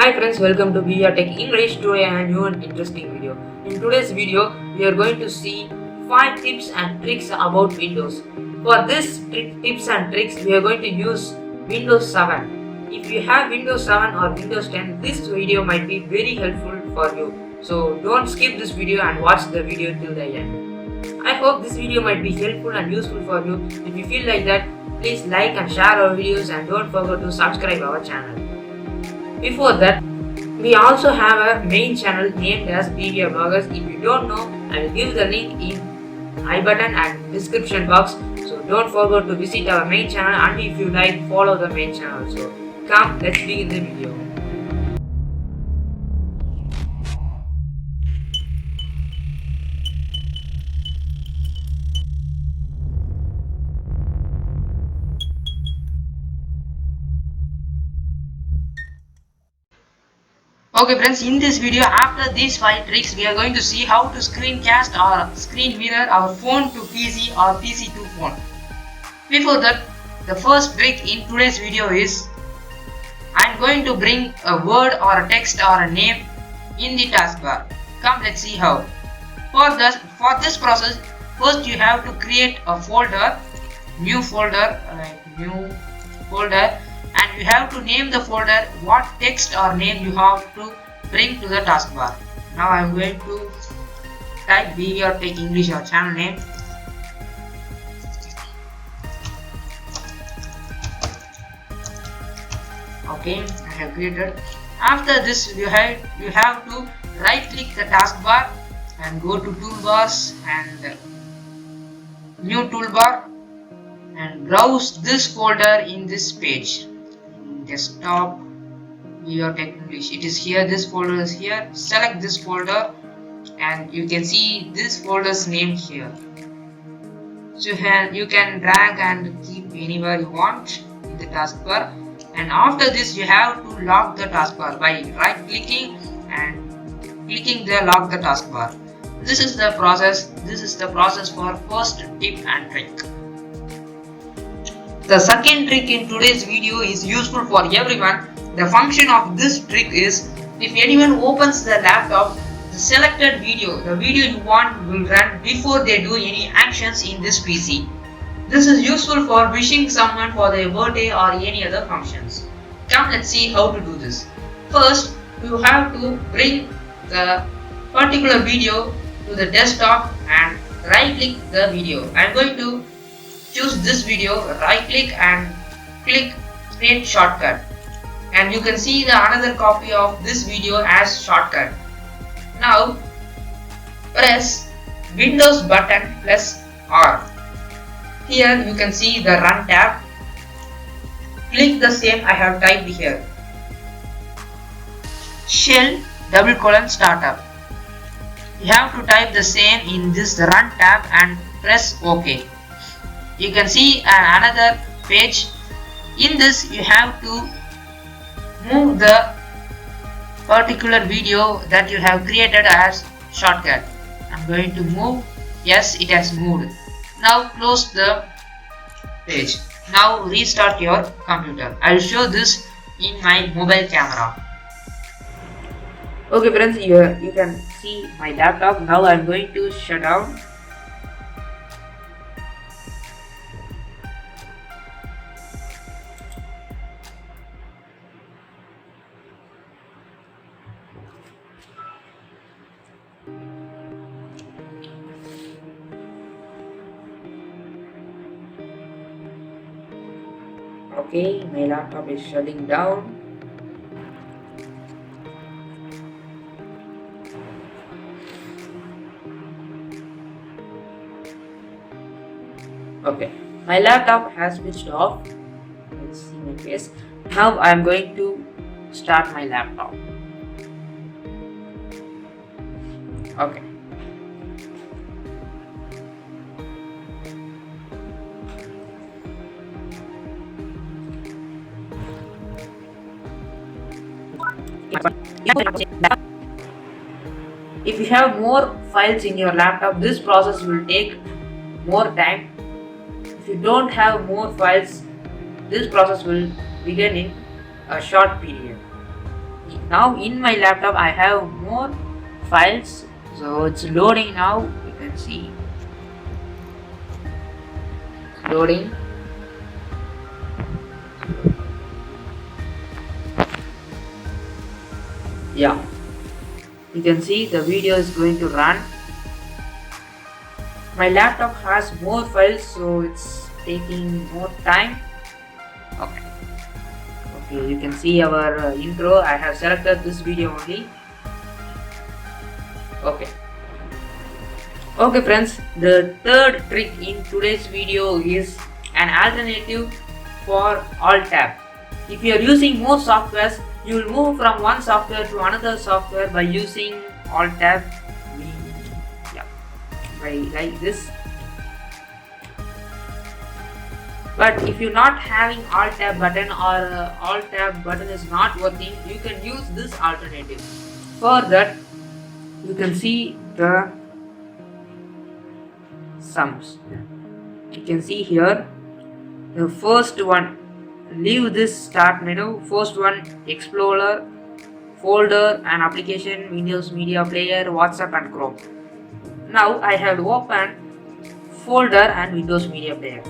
Hi friends, welcome to B.V.R Tech English. Today I am new and interesting video. In today's video, we are going to see 5 tips and tricks about Windows. For this tips and tricks, we are going to use Windows 7. If you have Windows 7 or Windows 10, this video might be very helpful for you. So don't skip this video and watch the video till the end. I hope this video might be helpful and useful for you. If you feel like that, please like and share our videos and don't forget to subscribe our channel. Before that, we also have a main channel named as B.V.R Bloggers. If you don't know, I will give the link in I button and description box. So don't forget to visit our main channel, and if you like, follow the main channel. So come, let's begin the video. Okay friends, in this video, after these 5 tricks, we are going to see how to screencast or screen mirror our phone to PC or PC to phone. Before that, the first trick in today's video is I am going to bring a word or a text or a name in the taskbar. Come, let's see how. For this process, first you have to create a folder, new folder, and you have to name the folder what text or name you have to bring to the taskbar. Now I am going to type B.V.R Tech English or channel name. Okay, I have created. After this, you have to right click the taskbar and go to toolbars and new toolbar and browse this folder in this page. Desktop B.V.R Tech English. It is here. This folder is here. Select this folder and you can see this folder's name here. So you can drag and keep anywhere you want in the taskbar. And after this, you have to lock the taskbar by right clicking and clicking the lock the taskbar. This is the process. This is the process for first tip and trick. The second trick in today's video is useful for everyone. The function of this trick is if anyone opens the laptop, the selected video, the video you want will run before they do any actions in this PC. This is useful for wishing someone for their birthday or any other functions. Come, let's see how to do this. First, you have to bring the particular video to the desktop and right click the video. I am going to choose this video, right click and click create shortcut, and you can see the another copy of this video as shortcut. Now press Windows button plus R. Here you can see the run tab. Click the same I have typed here. Shell :startup. You have to type the same in this run tab and press OK. You can see another page. In this you have to move the particular video that you have created as shortcut. I'm going to move. Yes, it has moved. Now close the page. Now restart your computer. I will show this in my mobile camera. Okay friends, you can see my laptop. Now I'm going to shut down. Okay, my laptop is shutting down. Okay, my laptop has switched off. Let's see my face. Now I am going to start my laptop. Okay. If you have more files in your laptop, this process will take more time. If you don't have more files, this process will begin in a short period. Now in my laptop I have more files, so it's loading now. You can see it's loading. Yeah, you can see the video is going to run. My laptop has more files, so it's taking more time. Okay, you can see our intro. I have selected this video only. Okay friends, the third trick in today's video is an alternative for Alt Tab. If you are using more softwares, you will move from one software to another software by using Alt Tab. Like this. But if you're not having Alt Tab button or Alt Tab button is not working, you can use this alternative. For that, you can see the sums. You can see here the first one, leave this start menu. First one, Explorer, folder and application, Windows Media Player, WhatsApp and Chrome. Now I have opened folder and Windows Media Player.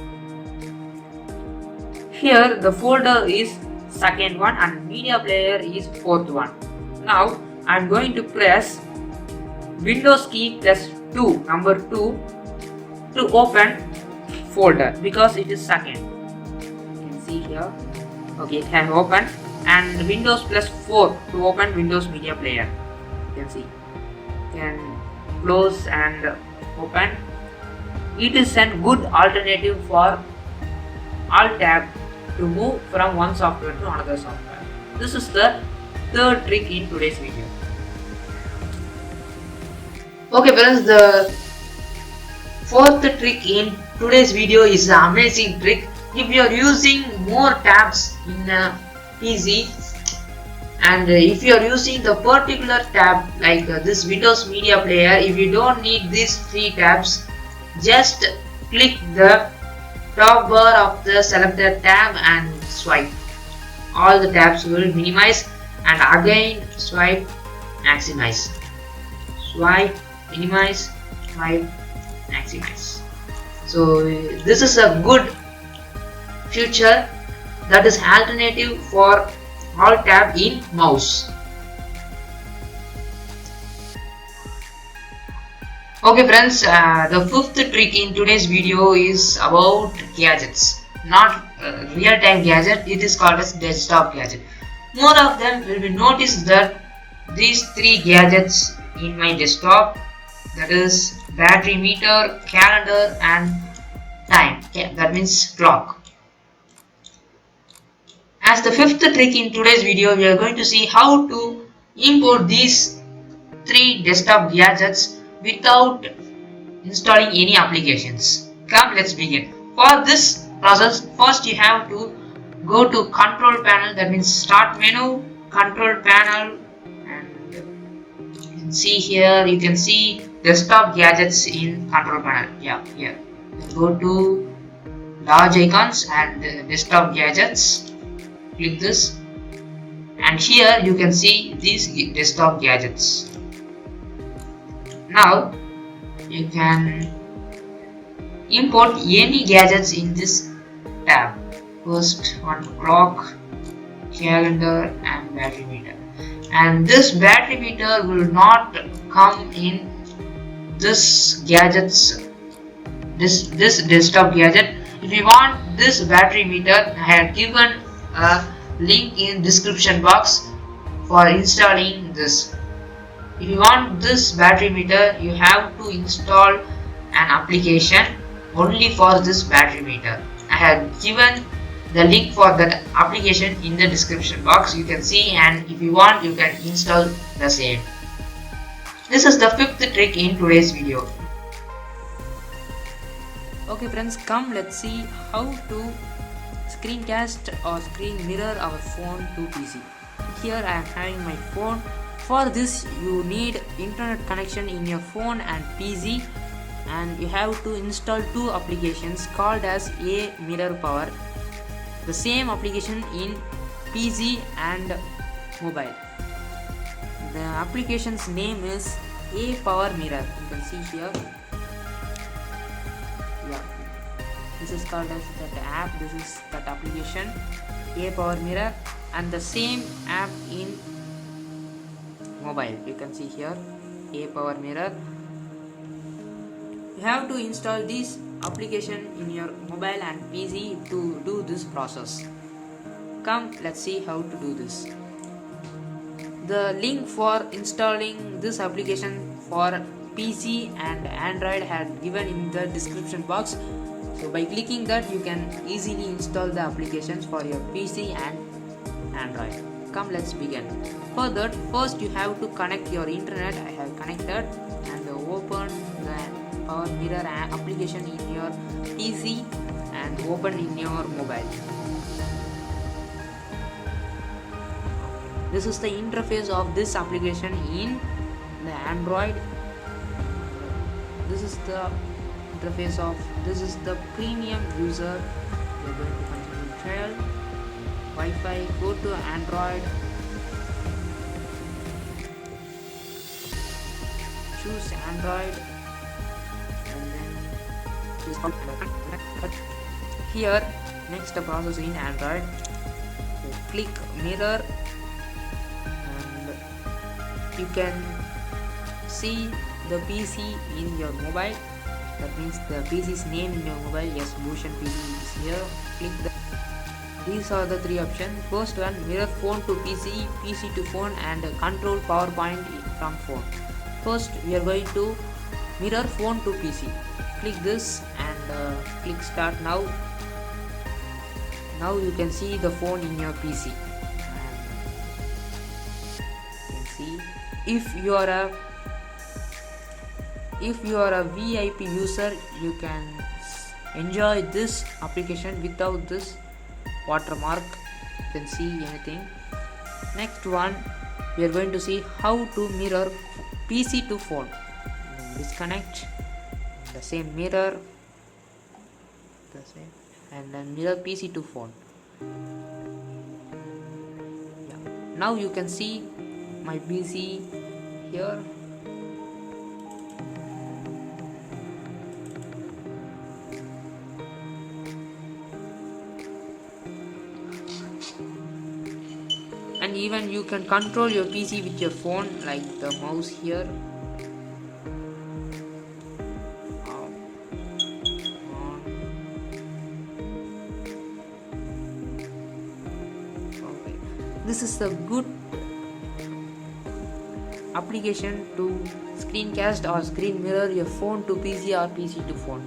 Here the folder is second one and media player is fourth one. Now I am going to press Windows key plus 2, number 2, to open folder because it is second. You can see here. Okay, it has opened, and Windows plus 4 to open Windows Media Player. You can see. You can close and open. It is a good alternative for Alt Tab to move from one software to another software. This is the third trick in today's video. Okay friends, the fourth trick in today's video is the amazing trick. If you are using more tabs in a PC, and if you are using the particular tab like this Windows Media Player, if you don't need these 3 tabs, just click the top bar of the selected tab and swipe. All the tabs will minimize, and again swipe, maximize. Swipe, minimize, swipe, maximize. So this is a good feature that is alternative for Alt Tab in mouse. Okay friends, the fifth trick in today's video is about gadgets. Not real-time gadget, it is called as desktop gadget. More of them will be noticed that these 3 gadgets in my desktop, that is battery meter, calendar and time, that means clock. As the fifth trick in today's video, we are going to see how to import these 3 desktop gadgets without installing any applications. Come, let's begin. For this process, first you have to go to control panel, that means start menu, control panel, and you can see here, you can see desktop gadgets in control panel. Yeah, here. Go to large icons and desktop gadgets. Click this, and here you can see these desktop gadgets. Now you can import any gadgets in this tab. First one, clock, calendar and battery meter. And this battery meter will not come in this gadgets, this desktop gadget. If you want this battery meter, I have given a link in description box for installing this. If you want this battery meter, you have to install an application only for this battery meter. I have given the link for that application in the description box. You can see, and if you want, you can install the same. This is the fifth trick in today's video. Okay friends, come let's see how to screencast or screen mirror our phone to PC. Here I am having my phone. For this you need internet connection in your phone and PC, and you have to install 2 applications called as A Mirror Power. The same application in PC and mobile. The application's name is A.Power Mirror. You can see here. Yeah, this is called as that app. This is that application, A.Power Mirror, and the same app in mobile. You can see here, A.Power Mirror. You have to install this application in your mobile and PC to do this process. Come, let's see how to do this. The link for installing this application for PC and Android had given in the description box. So by clicking that, you can easily install the applications for your PC and Android. Come, let's begin. For that, first you have to connect your internet. I have connected, and open the Power Mirror application in your PC and open in your mobile. This is the interface of this application in the Android. This is the interface of this is the premium user. We are going to continue trial. Wi-Fi. Go to Android. Choose Android, and then choose here. Next process in Android. Click mirror. You can see the PC in your mobile. That means the PC's name in your mobile. Yes, V.Bhushan PC is here. Click the. These are the three options. First one, mirror phone to PC, PC to phone, and control PowerPoint from phone. First, we are going to mirror phone to PC. Click this and click start now. Now you can see the phone in your PC. If you are a VIP user, you can enjoy this application without this watermark. You can see anything. Next one, we are going to see how to mirror PC to phone. Disconnect the same mirror, and then mirror PC to phone. Yeah. Now you can see my PC here. And even you can control your PC with your phone, like the mouse here. Okay. This is a good application to screencast or screen mirror your phone to PC or PC to phone.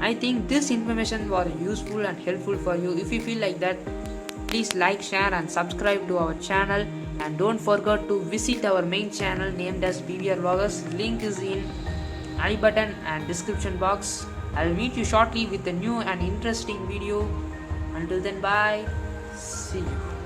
I think this information was useful and helpful for you. If you feel like that, please like, share and subscribe to our channel, and don't forget to visit our main channel named as B.V.R Vloggers. Link is in I button and description box. I'll meet you shortly with a new and interesting video. Until then, bye. See you.